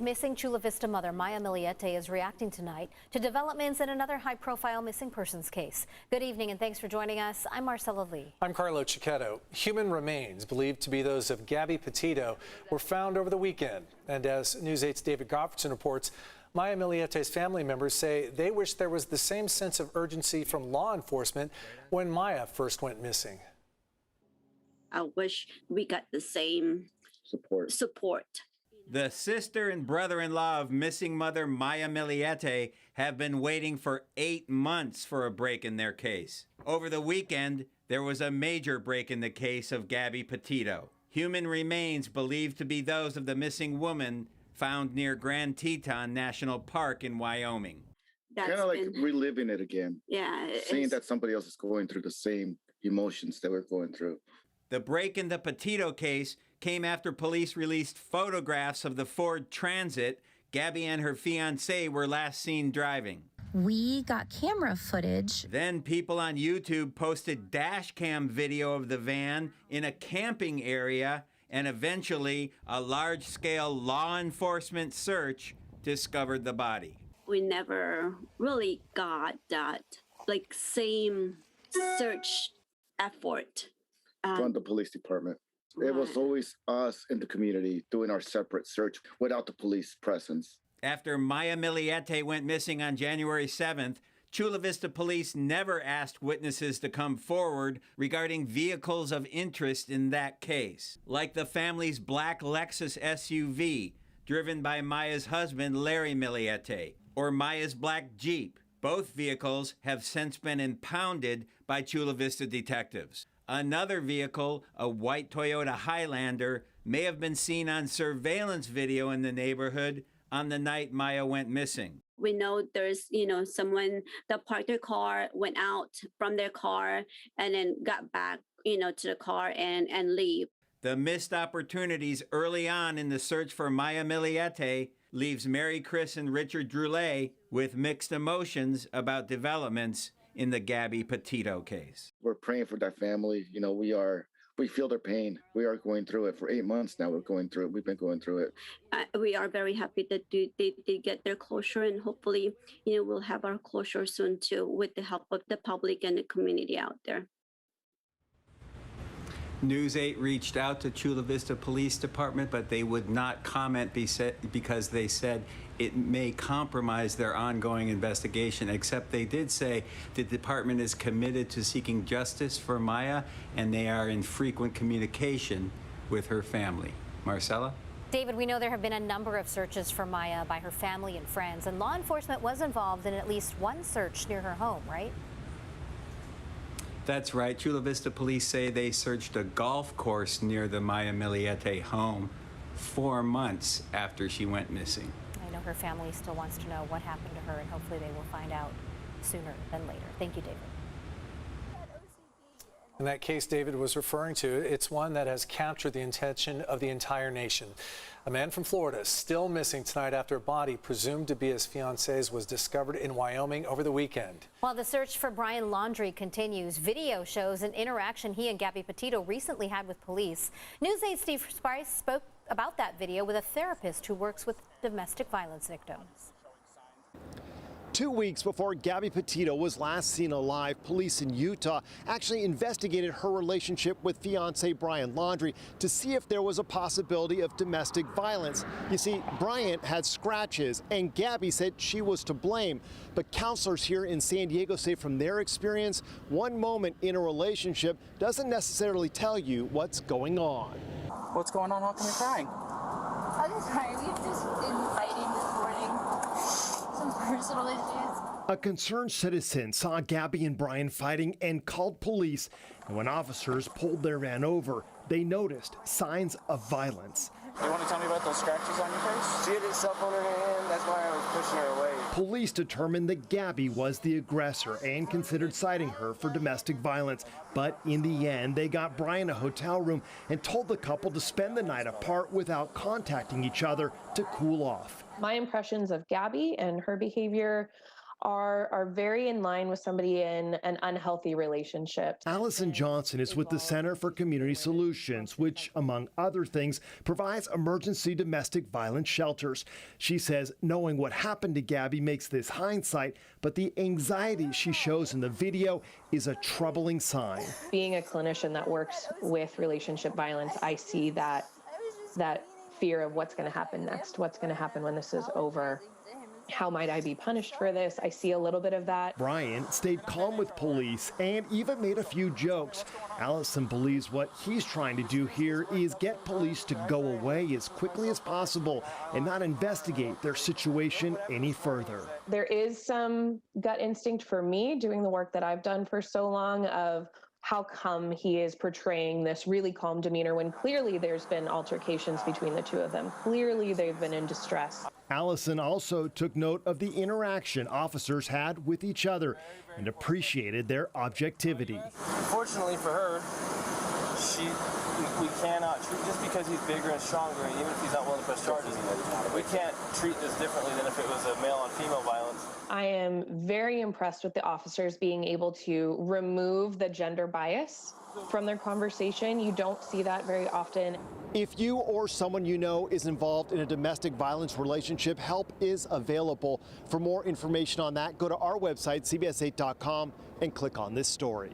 missing Chula Vista mother Maya Millete is reacting tonight to developments in another high-profile missing persons case. Good evening and thanks for joining us. I'm Marcella Lee. I'm Carlo Cicchetto. Human remains believed to be those of Gabby Petito were found over the weekend. And as News 8's David Goffredson reports, Maya Millete's family members say they wish there was the same sense of urgency from law enforcement when Maya first went missing. I wish we got the same support. The sister and brother-in-law of missing mother Maya Millete have been waiting for 8 months for a break in their case. Over the weekend, there was a major break in the case of Gabby Petito. Human remains believed to be those of the missing woman found near Grand Teton National Park in Wyoming. Kind of like reliving it again. Yeah. Seeing that somebody else is going through the same emotions that we're going through. The break in the Petito case came after police released photographs of the Ford Transit Gabby and her fiancé were last seen driving. We got camera footage. Then people on YouTube posted dash cam video of the van in a camping area, and eventually a large-scale law enforcement search discovered the body. We never really got that same search effort from the police department. It was always us in the community doing our separate search without the police presence. After Maya Millete went missing on January 7th, Chula Vista police never asked witnesses to come forward regarding vehicles of interest in that case, like the family's black Lexus SUV, driven by Maya's husband, Larry Millete, or Maya's black Jeep. Both vehicles have since been impounded by Chula Vista detectives. Another vehicle, a white Toyota Highlander, may have been seen on surveillance video in the neighborhood on the night Maya went missing. We know there's, someone that parked their car, went out from their car, and then got back, to the car and leave. The missed opportunities early on in the search for Maya Millete leaves Mary Chris and Richard Droulet with mixed emotions about developments in the Gabby Petito case. We're praying for that family. We feel their pain. We are going through it for 8 months now. We're going through it. We've been going through it. We are very happy that they get their closure, and hopefully, we'll have our closure soon too, with the help of the public and the community out there. News 8 reached out to Chula Vista Police Department, but they would not comment because they said it may compromise their ongoing investigation, except they did say the department is committed to seeking justice for Maya, and they are in frequent communication with her family. Marcella? David, we know there have been a number of searches for Maya by her family and friends, and law enforcement was involved in at least one search near her home, right? That's right. Chula Vista police say they searched a golf course near the Maya Millete home 4 months after she went missing. I know her family still wants to know what happened to her, and hopefully they will find out sooner than later. Thank you, David. In that case David was referring to, it's one that has captured the attention of the entire nation. A man from Florida is still missing tonight after a body presumed to be his fiance's was discovered in Wyoming over the weekend. While the search for Brian Laundrie continues, video shows an interaction he and Gabby Petito recently had with police. News 8's Steve Sprice spoke about that video with a therapist who works with domestic violence victims. 2 weeks before Gabby Petito was last seen alive, police in Utah actually investigated her relationship with fiancé Brian Laundrie to see if there was a possibility of domestic violence. You see, Bryant had scratches, and Gabby said she was to blame. But counselors here in San Diego say from their experience, one moment in a relationship doesn't necessarily tell you what's going on. What's going on? How come you're crying? I'm just crying. We've just been fighting this morning. Some personal issues. A concerned citizen saw Gabby and Brian fighting and called police. And when officers pulled their van over, they noticed signs of violence. You want to tell me about those scratches on your face? She had her cell phone in her hand. That's why I was pushing her away. Police determined that Gabby was the aggressor and considered citing her for domestic violence. But in the end, they got Brian a hotel room and told the couple to spend the night apart without contacting each other to cool off. My impressions of Gabby and her behavior are very in line with somebody in an unhealthy relationship. Allison Johnson is with the Center for Community Solutions, which, among other things, provides emergency domestic violence shelters. She says knowing what happened to Gabby makes this hindsight, but the anxiety she shows in the video is a troubling sign. Being a clinician that works with relationship violence, I see that fear of what's going to happen next, what's going to happen when this is over. How might I be punished for this? I see a little bit of that. Brian stayed calm with police and even made a few jokes. Allison believes what he's trying to do here is get police to go away as quickly as possible and not investigate their situation any further. There is some gut instinct for me doing the work that I've done for so long of how come he is portraying this really calm demeanor when clearly there's been altercations between the two of them. Clearly they've been in distress. Allison also took note of the interaction officers had with each other and appreciated their objectivity. Unfortunately for her, we cannot treat, just because he's bigger and stronger, and even if he's not willing to press charges, we can't treat this differently than if it was a male on female violence. I am very impressed with the officers being able to remove the gender bias from their conversation. You don't see that very often. If you or someone you know is involved in a domestic violence relationship, help is available. For more information on that, go to our website, cbs8.com, and click on this story.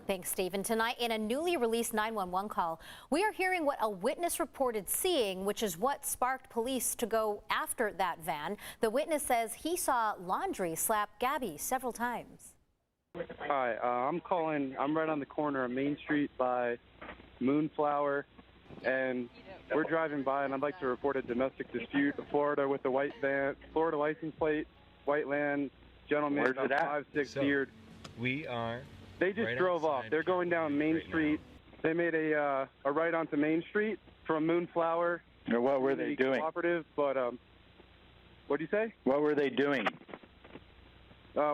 Thanks, Stephen. Tonight, in a newly released 911 call, we are hearing what a witness reported seeing, which is what sparked police to go after that van. The witness says he saw Laundry slap Gabby several times. Hi, I'm calling. I'm right on the corner of Main Street by Moonflower, and we're driving by, and I'd like to report a domestic dispute. Florida with the white van, Florida license plate, white land, gentleman, Where's it at? 5'6" beard. We are. They just right drove off. outside They're going down Main Street. They made a right onto Main Street from Moonflower. Or what were they doing? Cooperative, but what do you say? What were they doing?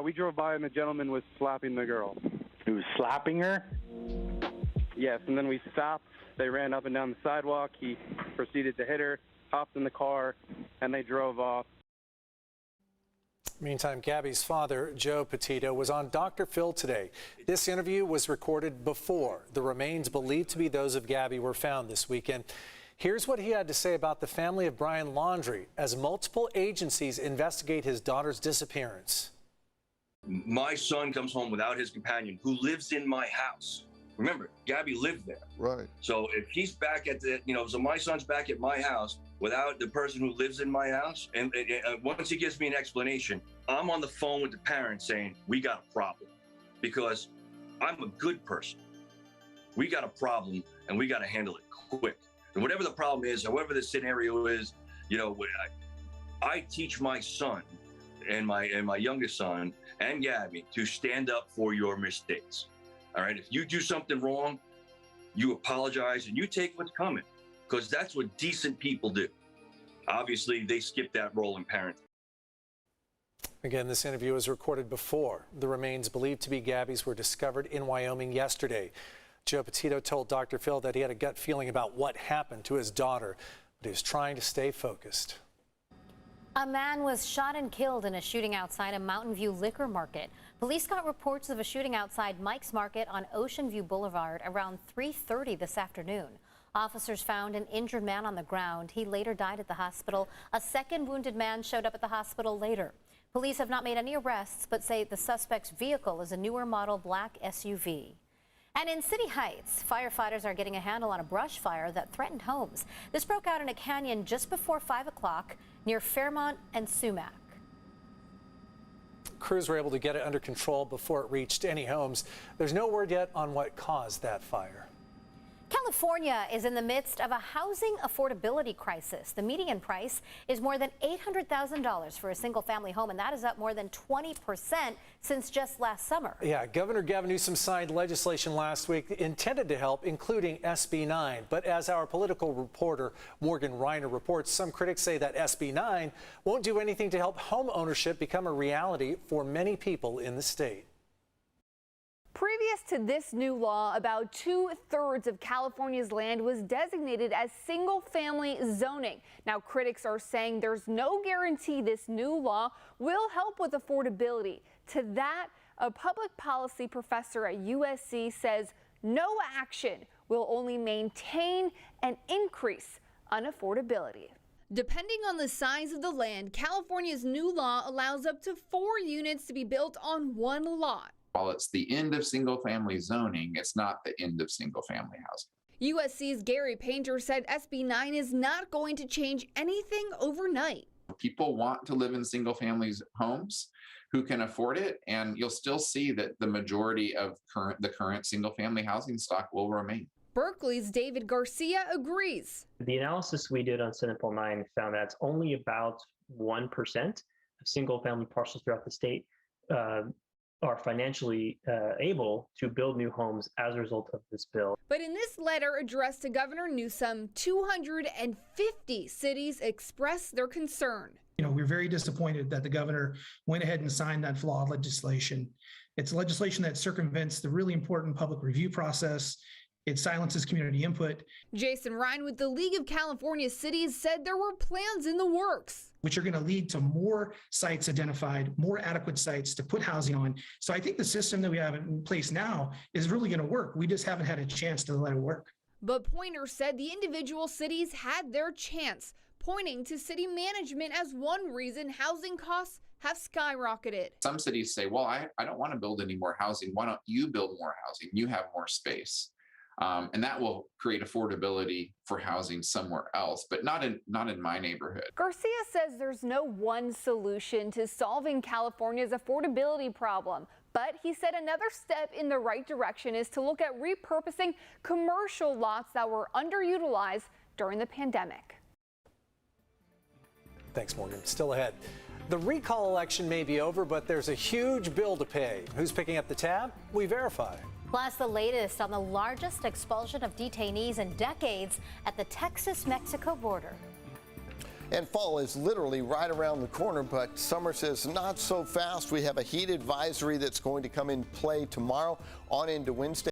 We drove by and the gentleman was slapping the girl. He was slapping her? Yes, and then we stopped. They ran up and down the sidewalk. He proceeded to hit her, hopped in the car, and they drove off. Meantime, Gabby's father, Joe Petito, was on Dr. Phil today. This interview was recorded before the remains believed to be those of Gabby were found this weekend. Here's what he had to say about the family of Brian Laundrie as multiple agencies investigate his daughter's disappearance. My son comes home without his companion, who lives in my house. Remember, Gabby lived there. Right. So if he's back at the, so my son's back at my house without the person who lives in my house, and once he gives me an explanation, I'm on the phone with the parents saying, we got a problem, because I'm a good person. We got a problem, and we got to handle it quick. And whatever the problem is, however the scenario is, I teach my son and my youngest son and Gabby to stand up for your mistakes. All right, if you do something wrong, you apologize and you take what's coming, because that's what decent people do. Obviously, they skip that role in parenting. Again, this interview was recorded before the remains believed to be Gabby's were discovered in Wyoming yesterday. Joe Petito told Dr. Phil that he had a gut feeling about what happened to his daughter, but he was trying to stay focused. A man was shot and killed in a shooting outside a Mountain View liquor market. Police got reports of a shooting outside Mike's Market on Ocean View Boulevard around 3:30 this afternoon. Officers found an injured man on the ground. He later died at the hospital. A second wounded man showed up at the hospital later. Police have not made any arrests, but say the suspect's vehicle is a newer model black SUV. And in City Heights, firefighters are getting a handle on a brush fire that threatened homes. This broke out in a canyon just before 5 o'clock near Fairmont and Sumac. Crews were able to get it under control before it reached any homes. There's no word yet on what caused that fire. California is in the midst of a housing affordability crisis. The median price is more than $800,000 for a single-family home, and that is up more than 20% since just last summer. Yeah, Governor Gavin Newsom signed legislation last week intended to help, including SB 9. But as our political reporter Morgan Reiner reports, some critics say that SB 9 won't do anything to help home ownership become a reality for many people in the state. Previous to this new law, about 2/3 of California's land was designated as single-family zoning. Now, critics are saying there's no guarantee this new law will help with affordability. To that, a public policy professor at USC says no action will only maintain and increase unaffordability. Depending on the size of the land, California's new law allows up to 4 units to be built on one lot. While it's the end of single-family zoning, it's not the end of single-family housing. USC's Gary Painter said SB 9 is not going to change anything overnight. People want to live in single-family homes who can afford it, and you'll still see that the majority of the current single-family housing stock will remain. Berkeley's David Garcia agrees. The analysis we did on Senate Bill 9 found that it's only about 1% of single-family parcels throughout the state are financially able to build new homes as a result of this bill. But in this letter addressed to Governor Newsom, 250 cities expressed their concern. We're very disappointed that the governor went ahead and signed that flawed legislation. It's legislation that circumvents the really important public review process. It silences community input. Jason Ryan with the League of California Cities said there were plans in the works, which are going to lead to more sites identified, more adequate sites to put housing on. So I think the system that we have in place now is really going to work. We just haven't had a chance to let it work. But Pointer said the individual cities had their chance, pointing to city management as one reason housing costs have skyrocketed. Some cities say, well, I don't want to build any more housing. Why don't you build more housing? You have more space. And that will create affordability for housing somewhere else, but not in my neighborhood. Garcia says there's no one solution to solving California's affordability problem, but he said another step in the right direction is to look at repurposing commercial lots that were underutilized during the pandemic. Thanks, Morgan. Still ahead. The recall election may be over, but there's a huge bill to pay. Who's picking up the tab? We verify. Plus, the latest on the largest expulsion of detainees in decades at the Texas-Mexico border. And fall is literally right around the corner, but summer says not so fast. We have a heat advisory that's going to come in play tomorrow on into Wednesday.